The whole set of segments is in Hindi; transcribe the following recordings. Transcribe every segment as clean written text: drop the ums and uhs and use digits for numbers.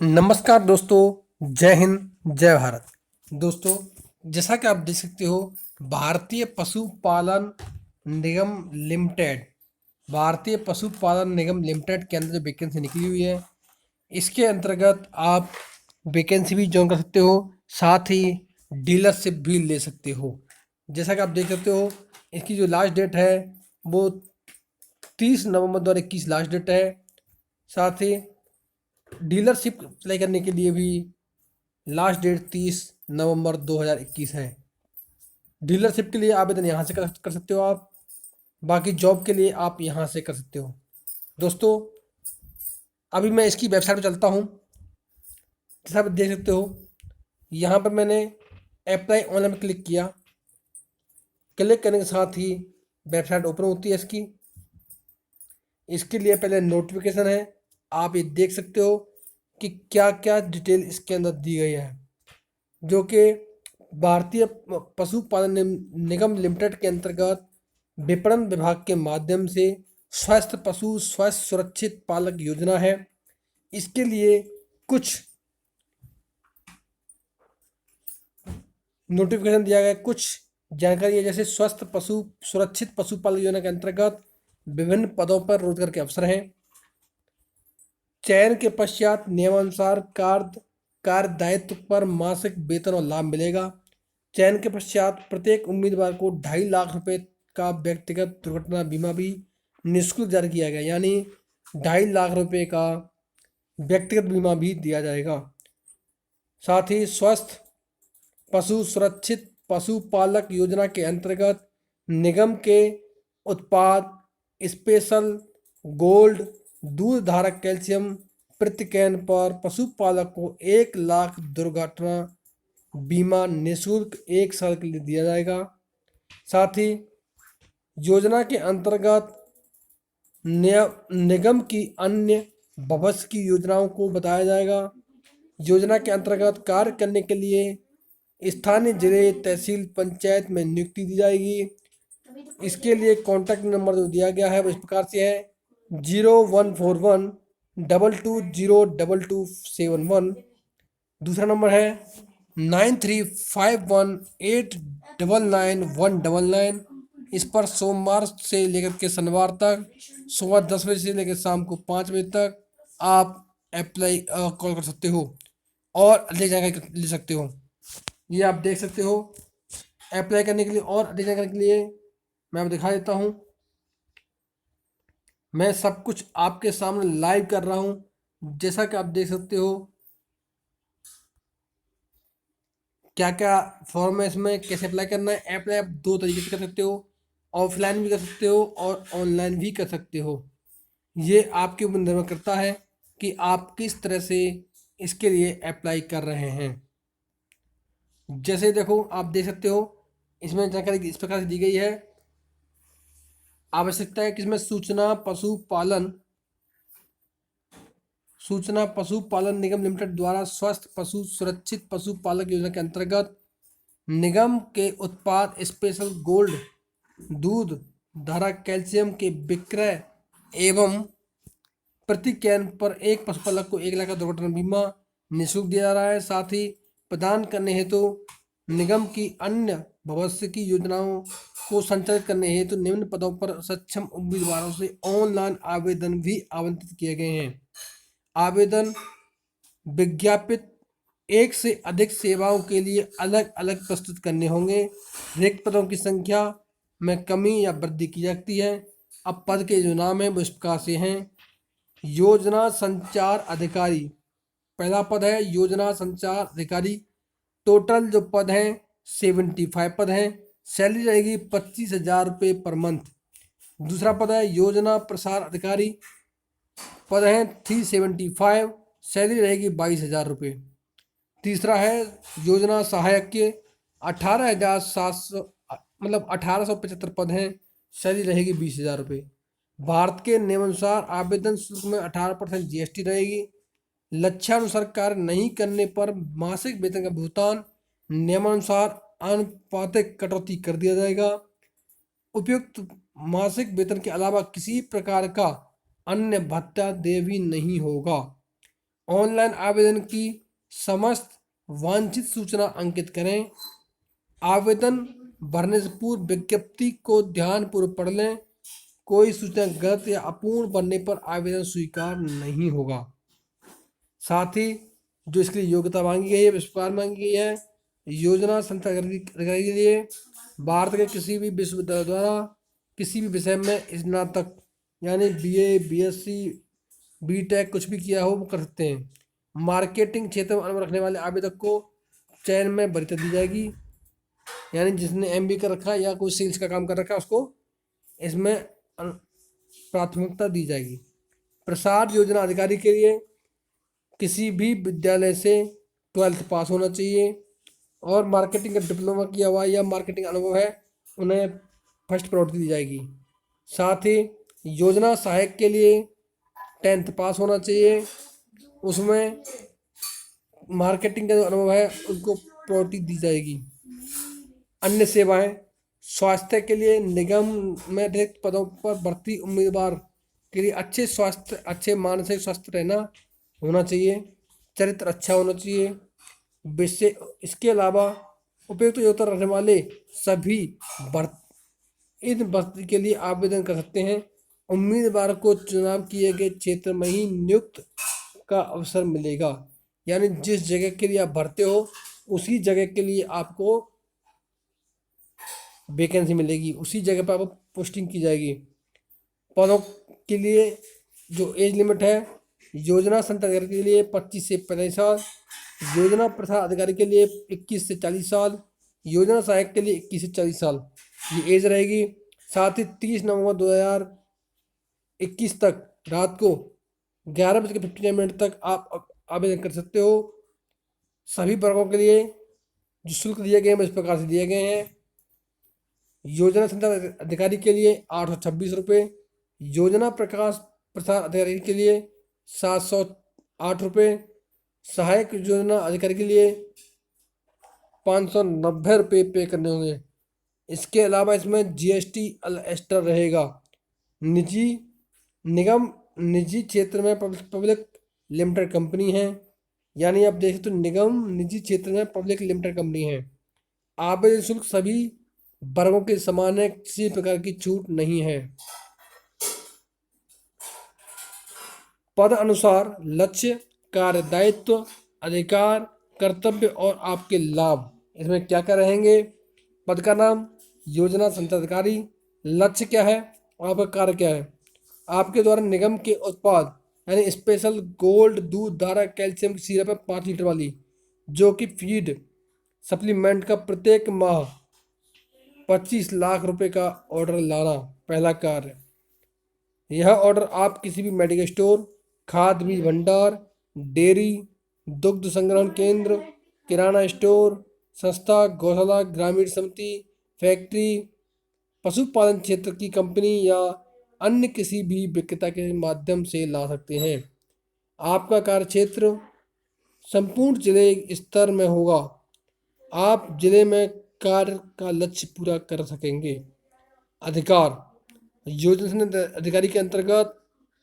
नमस्कार दोस्तों, जय हिंद, जय भारत। दोस्तों, जैसा कि आप देख सकते हो, भारतीय पशुपालन निगम लिमिटेड भारतीय पशुपालन निगम लिमिटेड के अंदर जो वैकेंसी निकली हुई है, इसके अंतर्गत आप वैकेंसी भी ज्वाइन कर सकते हो, साथ ही डीलरशिप भी ले सकते हो। जैसा कि आप देख सकते हो, इसकी जो लास्ट डेट है वो 30 नवंबर 2021 लास्ट डेट है। साथ ही डीलरशिप अप्लाई करने के लिए भी लास्ट डेट 30 नवंबर 2021 है। डीलरशिप के लिए आवेदन यहाँ से कर सकते हो आप। बाकी जॉब के लिए आप यहाँ से कर सकते हो। दोस्तों, अभी मैं इसकी वेबसाइट पर चलता हूँ। जैसा आप देख सकते हो, यहाँ पर मैंने अप्लाई ऑनलाइन पर क्लिक किया। क्लिक करने के साथ ही वेबसाइट ओपन होती है इसकी। इसके लिए पहले नोटिफिकेशन है, आप ये देख सकते हो कि क्या क्या डिटेल इसके अंदर दी गई है, जो कि भारतीय पशुपालन निगम लिमिटेड के अंतर्गत विपणन विभाग के माध्यम से स्वस्थ पशु स्वस्थ सुरक्षित पालक योजना है। इसके लिए कुछ नोटिफिकेशन दिया गया है, कुछ जानकारी है, जैसे स्वस्थ पशु सुरक्षित पशुपालक योजना के अंतर्गत विभिन्न पदों पर रोजगार के अवसर हैं। चयन के पश्चात नियमानुसार कार्य दायित्व पर मासिक वेतन और लाभ मिलेगा। चयन के पश्चात प्रत्येक उम्मीदवार को 2.5 लाख रुपए का व्यक्तिगत दुर्घटना बीमा भी निःशुल्क जारी किया गया, यानी 2.5 लाख रुपए का व्यक्तिगत बीमा भी दिया जाएगा। साथ ही स्वस्थ पशु सुरक्षित पशुपालक योजना के अंतर्गत निगम के उत्पाद स्पेशल गोल्ड दूध धारक कैल्शियम प्रति कैन पर पशुपालक को 1 लाख दुर्घटना बीमा निःशुल्क 1 साल के लिए दिया जाएगा। साथ ही योजना के अंतर्गत निगम की अन्य भविष्य की योजनाओं को बताया जाएगा। योजना के अंतर्गत कार्य करने के लिए स्थानीय जिले तहसील पंचायत में नियुक्ति दी जाएगी। इसके लिए कॉन्टैक्ट नंबर जो दिया गया है वो इस प्रकार से है: 0141 दूसरा नंबर है 9351899199। इस पर सोमवार से लेकर के शनिवार तक सुबह 10 बजे से लेकर शाम को 5 बजे तक आप अप्लाई कॉल कर सकते हो और अधिक जानकारी ले सकते हो। ये आप देख सकते हो। अप्लाई करने के लिए और अधिक जानकारी के लिए मैं आपको दिखा देता हूँ। मैं सब कुछ आपके सामने लाइव कर रहा हूँ। जैसा कि आप देख सकते हो क्या क्या फॉर्म है, इसमें कैसे अप्लाई करना है। अप्लाई आप दो तरीके से कर सकते हो, ऑफलाइन भी कर सकते हो और ऑनलाइन भी कर सकते हो। ये आपके ऊपर निर्भर करता है कि आप किस तरह से इसके लिए अप्लाई कर रहे हैं। जैसे देखो, आप देख सकते हो इसमें जानकारी इस प्रकार से दी गई है। आवश्यकता है कि इसमें सूचना पशुपालन निगम लिमिटेड द्वारा स्वस्थ पशु सुरक्षित पशुपालक योजना के अंतर्गत निगम के उत्पाद स्पेशल गोल्ड दूध धारक कैल्शियम के विक्रय एवं प्रति कैन पर एक पशुपालक को 1 लाख का दुर्घटना बीमा निःशुल्क दिया जा रहा है। साथ ही प्रदान करने हेतु निगम की अन्य भविष्य की योजनाओं को संचालित करने हेतु निम्न पदों पर सक्षम उम्मीदवारों से ऑनलाइन आवेदन भी आमंत्रित किए गए हैं। आवेदन विज्ञापित एक से अधिक सेवाओं के लिए अलग अलग प्रस्तुत करने होंगे। रिक्त पदों की संख्या में कमी या वृद्धि की जाती है। अब पद के जो नाम है वो इस प्रकार से हैं: योजना संचार अधिकारी, पहला पद है योजना संचार अधिकारी। टोटल जो पद हैं 75 पद हैं। सैलरी रहेगी 25,000 रुपये पर मंथ। दूसरा पद है योजना प्रसार अधिकारी, पद हैं 375, सैलरी रहेगी 22,000 रुपये। तीसरा है योजना सहायक के 18,700 1875 पद हैं, सैलरी रहेगी 20,000 रुपये। भारत के नियमानुसार आवेदन शुल्क में 18% GST रहेगी। लक्ष्यानुसार कार्य नहीं करने पर मासिक वेतन का भुगतान नियमानुसार आनुपातिक कटौती कर दिया जाएगा। उपयुक्त मासिक वेतन के अलावा किसी प्रकार का अन्य भत्ता देय भी नहीं होगा। ऑनलाइन आवेदन की समस्त वांछित सूचना अंकित करें। आवेदन भरने से पूर्व विज्ञप्ति को ध्यानपूर्वक पढ़ लें। कोई सूचना गलत या अपूर्ण बनने पर आवेदन स्वीकार नहीं होगा। साथ ही जो इसके लिए योग्यता मांगी गई है, इस प्रकार मांगी गई है। योजना संस्था अधिकारी के लिए भारत के किसी भी विश्वविद्यालय द्वारा किसी भी विषय में स्नातक यानी बीए, बीएससी, बीटेक कुछ भी किया हो वो कर सकते हैं। मार्केटिंग क्षेत्र में अनुभव रखने वाले आवेदक को चयन में वरीयता दी जाएगी, यानी जिसने एमबीए कर रखा है या कोई सेल्स का काम कर रखा है उसको इसमें प्राथमिकता दी जाएगी। प्रसार योजना अधिकारी के लिए किसी भी विद्यालय से 12th पास होना चाहिए और मार्केटिंग का डिप्लोमा किया हुआ या मार्केटिंग अनुभव है उन्हें फर्स्ट प्रायोरिटी दी जाएगी। साथ ही योजना सहायक के लिए 10th पास होना चाहिए, उसमें मार्केटिंग का जो अनुभव है उनको प्रायोरिटी दी जाएगी। अन्य सेवाएं स्वास्थ्य के लिए निगम में रिक्त पदों पर भर्ती उम्मीदवार के लिए अच्छे मानसिक स्वास्थ्य रहना होना चाहिए, चरित्र अच्छा होना चाहिए। विषय इसके अलावा उपयुक्त योग्यता रखने वाले सभी इन भर्ती के लिए आवेदन कर सकते हैं। उम्मीदवार को चुनाव किए गए क्षेत्र में ही नियुक्त का अवसर मिलेगा, यानी जिस जगह के लिए आप भरते हो उसी जगह के लिए आपको वैकेंसी मिलेगी, उसी जगह पर आपको पोस्टिंग की जाएगी। पदों के लिए जो एज लिमिट है, योजना संस्था अधिकारी के लिए 25 से 45 साल, योजना प्रसार अधिकारी के लिए 21 से 40 साल, योजना सहायक के लिए 21 से 40 साल ये एज रहेगी। साथ ही 30 नवंबर 2021 तक रात को 11:59 तक आप आवेदन कर सकते हो। सभी वर्गों के लिए जो शुल्क दिए गए हैं इस प्रकार से दिए गए हैं। योजना संस्था अधिकारी के लिए 826 रुपये, योजना प्रकाश प्रसार अधिकारी के लिए 708 रुपये, सहायक योजना अधिकारी के लिए 590 रुपये पे करने होंगे। इसके अलावा इसमें जीएसटी एक्स्ट्रा रहेगा। निजी क्षेत्र में पब्लिक लिमिटेड कंपनी है, यानी आप देखें तो निगम निजी क्षेत्र में पब्लिक लिमिटेड कंपनी है। आवेदन शुल्क सभी वर्गों के समान है, किसी प्रकार की छूट नहीं है। पद अनुसार लक्ष्य, कार्य दायित्व, अधिकार, कर्तव्य और आपके लाभ इसमें क्या क्या रहेंगे। पद का नाम योजना संस्था अधिकारी, लक्ष्य क्या है और आपका कार्य क्या है। आपके द्वारा निगम के उत्पाद यानी स्पेशल गोल्ड दूध धारा कैल्शियम की सिरप है 5 लीटर वाली, जो कि फीड सप्लीमेंट का प्रत्येक माह 25 लाख रुपए का ऑर्डर लाना पहला कार्य। यह ऑर्डर आप किसी भी मेडिकल स्टोर, खाद्य बीज भंडार, डेयरी, दुग्ध संग्रहण केंद्र, किराना स्टोर, संस्था, गौशाला, ग्रामीण समिति, फैक्ट्री, पशुपालन क्षेत्र की कंपनी या अन्य किसी भी विक्रेता के माध्यम से ला सकते हैं। आपका कार्य क्षेत्र संपूर्ण जिले स्तर में होगा। आप जिले में कार्य का लक्ष्य पूरा कर सकेंगे। अधिकार योजना अधिकारी के अंतर्गत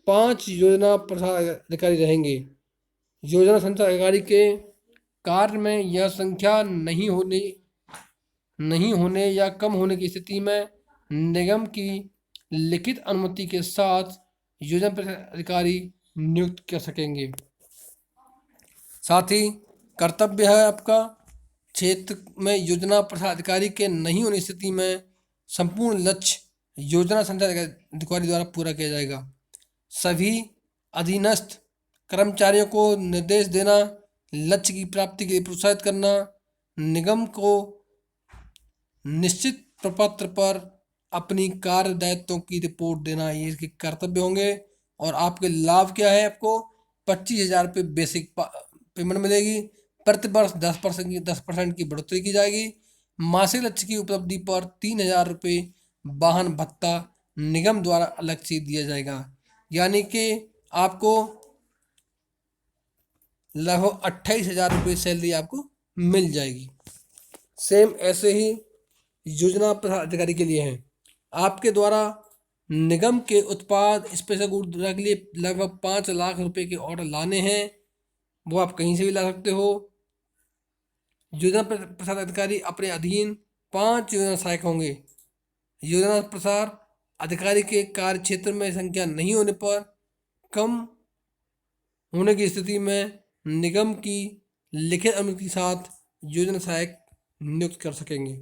5 योजना प्रसार अधिकारी रहेंगे। योजना संचार अधिकारी के कार्य में यह संख्या नहीं होने या कम होने की स्थिति में निगम की लिखित अनुमति के साथ योजना प्रसार अधिकारी नियुक्त कर सकेंगे। साथ ही कर्तव्य है आपका क्षेत्र में योजना प्रसार अधिकारी के नहीं होने की स्थिति में संपूर्ण लक्ष्य योजना संचार अधिकारी द्वारा पूरा किया जाएगा। सभी अधीनस्थ कर्मचारियों को निर्देश देना, लक्ष्य की प्राप्ति के लिए प्रोत्साहित करना, निगम को निश्चित प्रपत्र पर अपनी कार्य दायित्वों की रिपोर्ट देना, ये इसके कर्तव्य होंगे। और आपके लाभ क्या है, आपको 25,000 रुपये बेसिक पेमेंट मिलेगी। प्रति वर्ष 10% की बढ़ोतरी की जाएगी। मासिक लक्ष्य की उपलब्धि पर 3,000 रुपये वाहन भत्ता निगम द्वारा अलग से दिया जाएगा, यानी कि आपको लगभग 28,000 रुपये सैलरी आपको मिल जाएगी। सेम ऐसे ही योजना प्रसार अधिकारी के लिए है। आपके द्वारा निगम के उत्पाद स्पेशल गुड के लिए लगभग 5 लाख रुपए के ऑर्डर लाने हैं। वो आप कहीं से भी ला सकते हो। योजना प्रसार अधिकारी अपने अधीन 5 योजना सहायक होंगे। योजना प्रसार अधिकारी के कार्य क्षेत्र में संख्या नहीं होने पर कम होने की स्थिति में निगम की लिखित अनुमति के साथ योजना सहायक नियुक्त कर सकेंगे।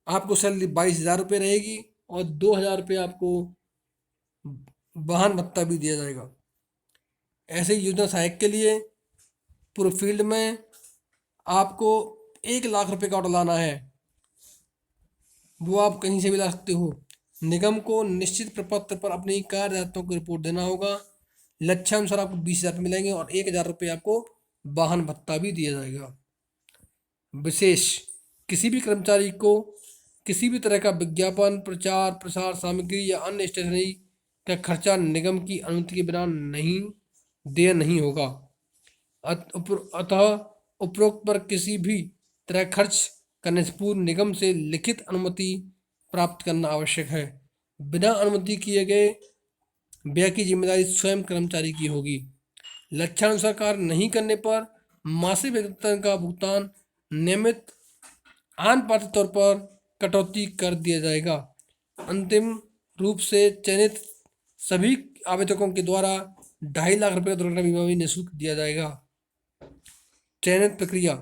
आपको सैलरी 22,000 रुपये रहेगी और 2,000 रुपये आपको वाहन भत्ता भी दिया जाएगा। ऐसे ही योजना सहायक के लिए पूरे फील्ड में आपको 1,00,000 रुपये का ऑर्डर लाना है, वो आप कहीं से भी ला सकते हो। निगम को निश्चित प्रपत्र पर अपनी कार्यदायित्वों की रिपोर्ट देना होगा। लक्ष्यानुसार आपको 20,000 मिलेंगे और 1,000 रुपये आपको वाहन भत्ता भी दिया जाएगा। विशेष, किसी भी कर्मचारी को किसी भी तरह का विज्ञापन, प्रचार प्रसार सामग्री या अन्य स्टेशनरी का खर्चा निगम की अनुमति के बिना देय नहीं होगा। अतः उपरोक्त पर किसी भी तरह खर्च करने से पूर्व निगम से लिखित अनुमति प्राप्त करना आवश्यक है। बिना अनुमति किए गए व्यय की जिम्मेदारी स्वयं कर्मचारी की होगी। लक्ष्यानुसार कार्य नहीं करने पर मासिक वेतन का भुगतान नियमित आनुपातिक तौर पर कटौती कर दिया जाएगा। अंतिम रूप से चयनित सभी आवेदकों के द्वारा 2.5 लाख रुपये का दुर्घटना बीमा भी निःशुल्क दिया जाएगा। चयनित प्रक्रिया,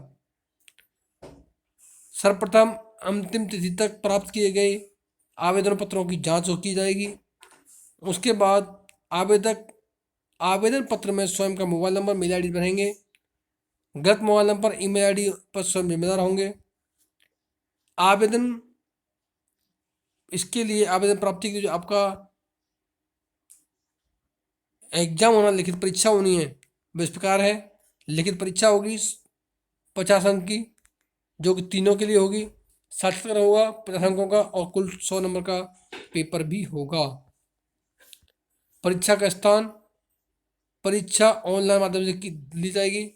सर्वप्रथम अंतिम तिथि तक प्राप्त किए गए आवेदन पत्रों की जांच की जाएगी। उसके बाद आवेदन पत्र में स्वयं का मोबाइल नंबर, मेल आईडी भरेंगे। गलत मोबाइल नंबर, ईमेल आईडी पर स्वयं जिम्मेदार होंगे। इसके लिए आवेदन प्राप्ति की जो आपका एग्जाम होना, लिखित परीक्षा होनी है, वो इस प्रकार है। लिखित परीक्षा होगी 50 अंक की, जो कि तीनों के लिए होगी। साक्षात्कार होगा 50 अंकों का और कुल 100 नंबर का पेपर भी होगा। परीक्षा का स्थान, परीक्षा ऑनलाइन माध्यम से ली जाएगी।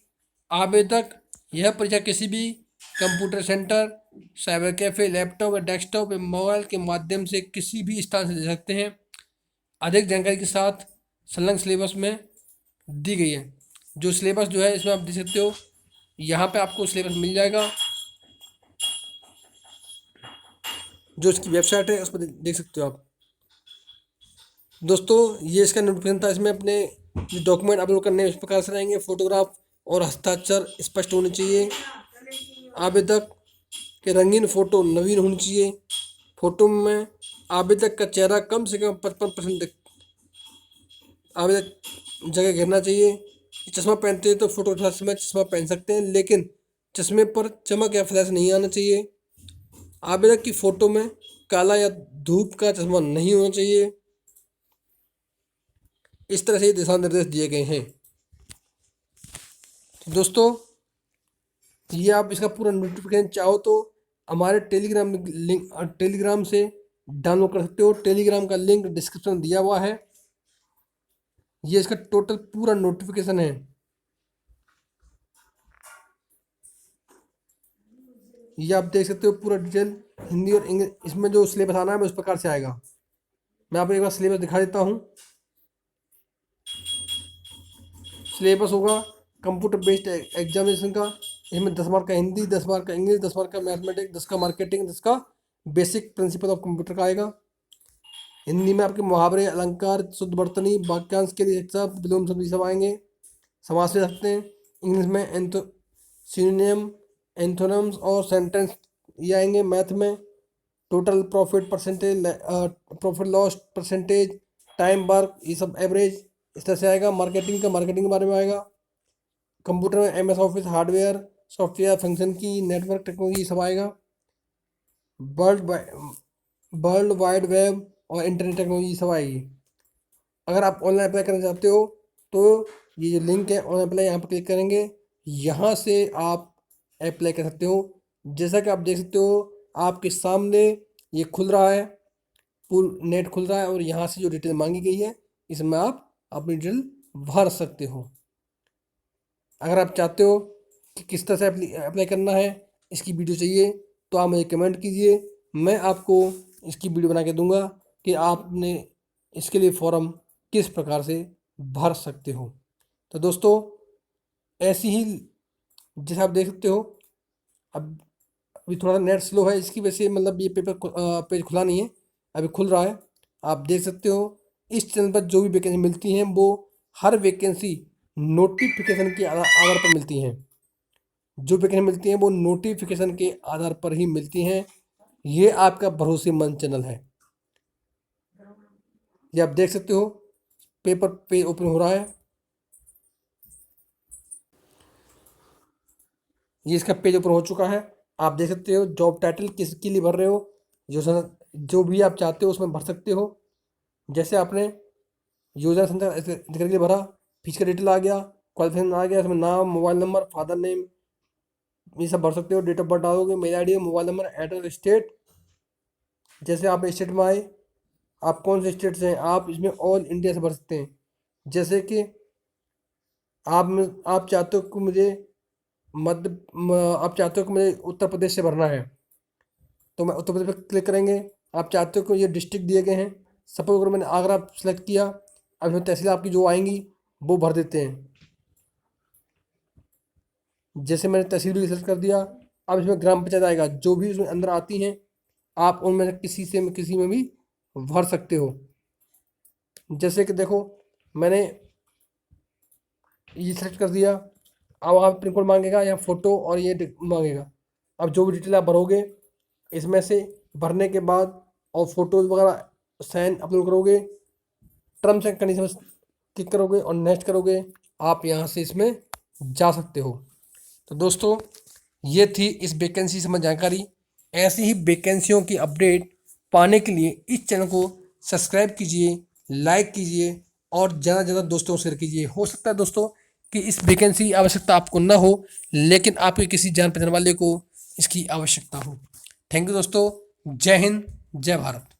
आवेदक यह परीक्षा किसी भी computer centre, cyber cafe, laptop या डेस्कटॉप या मोबाइल के माध्यम से किसी भी स्थान से दे सकते हैं। अधिक जानकारी के साथ संलग्न सिलेबस में दी गई है। जो सिलेबस जो है इसमें आप देख सकते हो, यहाँ पे आपको सिलेबस मिल जाएगा। जो इसकी वेबसाइट है उस पर देख सकते हो आप। दोस्तों, ये इसका नोटिफिकेशन था। इसमें अपने जो डॉक्यूमेंट अपलोड करने हैं उस प्रकार से रहेंगे। फोटोग्राफ और हस्ताक्षर स्पष्ट होने चाहिए। आवेदक के रंगीन फोटो नवीन होनी चाहिए। फोटो में आवेदक का चेहरा कम से कम 55% आवेदक जगह घेरना चाहिए। चश्मा पहनते हैं तो फोटो के समय चश्मा पहन सकते हैं, लेकिन चश्मे पर चमक या फ्लैश नहीं आना चाहिए। आवेदक की फोटो में काला या धूप का चश्मा नहीं होना चाहिए। इस तरह से दिशा निर्देश दिए गए हैं। तो दोस्तों, ये आप इसका पूरा नोटिफिकेशन चाहो तो हमारे टेलीग्राम से डाउनलोड कर सकते हो। टेलीग्राम का लिंक डिस्क्रिप्शन दिया हुआ है। ये इसका टोटल पूरा नोटिफिकेशन है। ये आप देख सकते हो पूरा डिटेल हिंदी और इंग्लिश। इसमें जो सिलेबस आना है उस प्रकार से आएगा। मैं आपको एक बार सिलेबस दिखा देता हूँ। सिलेबस होगा कंप्यूटर बेस्ड एग्जामिनेशन का। इसमें 10 मार्क का हिंदी, 10 मार्क का इंग्लिश, 10 मार्क का मैथमेटिक्स, 10 का मार्केटिंग, 10 का बेसिक प्रिंसिपल ऑफ कंप्यूटर का आएगा। हिंदी में आपके मुहावरे, अलंकार, शुद्ध वर्तनी, वाक्यांश के लिए शब्द, विलोम शब्द, ये सब आएंगे। समास ले सकते हैं। इंग्लिश में सिनोनिम, एंथोनिम्स और सेंटेंस ये आएंगे। मैथ में total profit percentage, profit loss percentage, time work, ये सब एवरेज इस तरह से आएगा। मार्केटिंग के बारे में आएगा। कंप्यूटर में MS office, hardware, software, function की, नेटवर्क टेक्नोलॉजी सब आएगा। वर्ल्ड वाइड वेब और इंटरनेट टेक्नोलॉजी सब आएगी। अगर आप ऑनलाइन अप्लाई करना चाहते हो तो ये जो लिंक है ऑनलाइन अप्लाई, यहाँ पर क्लिक करेंगे। यहाँ से आप अप्लाई कर सकते हो। जैसा कि आप देख सकते हो आपके सामने ये खुल रहा है, पूरा नेट खुल रहा है और यहाँ से जो डिटेल मांगी गई है इसमें आप अपनी डिटेल भर सकते हो। अगर आप चाहते हो कि किस तरह से अप्लाई करना है, इसकी वीडियो चाहिए तो आप मुझे कमेंट कीजिए। मैं आपको इसकी वीडियो बना के दूंगा कि आपने इसके लिए फॉर्म किस प्रकार से भर सकते हो। तो दोस्तों, ऐसी ही जैसे आप देख सकते हो, अब अभी थोड़ा सा नेट स्लो है, इसकी वजह से मतलब ये पेज खुला नहीं है, अभी खुल रहा है। आप देख सकते हो इस चैनल पर जो भी वैकेंसी मिलती हैं वो हर वैकेंसी नोटिफिकेशन के आधार पर मिलती हैं। जो वैकेंसी मिलती हैं वो नोटिफिकेशन के आधार पर ही मिलती हैं। ये आपका भरोसेमंद चैनल है। ये आप देख सकते हो पेपर पेज ओपन हो रहा है। ये इसका पेज ओपन हो चुका है। आप देख सकते हो जॉब टाइटल किसके लिए भर रहे हो, जो भी आप चाहते हो उसमें भर सकते हो। जैसे आपने योजना संचार अधिकारी के लिए भरा, फीस का डिटेल आ गया, क्वालिफिकेशन आ गया, इसमें नाम, मोबाइल नंबर, फादर नेम, ये सब भर सकते हो। डेट ऑफ बर्थ डालोगे, mail I D, mobile number, address, state. जैसे आप स्टेट में आए, आप कौन से स्टेट से हैं, आप इसमें ऑल इंडिया से भर सकते हैं। जैसे कि आप चाहते हो कि मुझे आप चाहते हो कि मुझे उत्तर प्रदेश से भरना है, तो मैं उत्तर प्रदेश पर क्लिक करेंगे। आप चाहते हो कि ये डिस्ट्रिक्ट दिए गए हैं, सपोज अगर मैंने आगरा सेलेक्ट किया, अब इसमें तहसील आपकी जो आएंगी वो भर देते हैं। जैसे मैंने तहसील भी सेलेक्ट कर दिया, अब इसमें ग्राम पंचायत आएगा, जो भी इसमें अंदर आती हैं आप उनमें से किसी में भी भर सकते हो। जैसे कि देखो मैंने ये सेलेक्ट कर दिया, अब वहाँ पिन कोड मांगेगा या फ़ोटो और ये मांगेगा। अब जो भी डिटेल आप भरोगे इसमें से भरने के बाद और फोटोज़ वगैरह साइन अपलोड करोगे, टर्म्स एंड कंडीशन क्लिक करोगे और नेक्स्ट करोगे, आप यहाँ से इसमें जा सकते हो। तो दोस्तों ये थी इस वैकेंसी से जानकारी। ऐसी ही वैकेंसियों की अपडेट पाने के लिए इस चैनल को सब्सक्राइब कीजिए, लाइक कीजिए और ज़्यादा से ज़्यादा दोस्तों को शेयर कीजिए। हो सकता है दोस्तों कि इस वैकेंसी की आवश्यकता आपको ना हो, लेकिन आपके किसी जान पहचान वाले को इसकी आवश्यकता हो। थैंक यू दोस्तों। जय हिंद, जय भारत।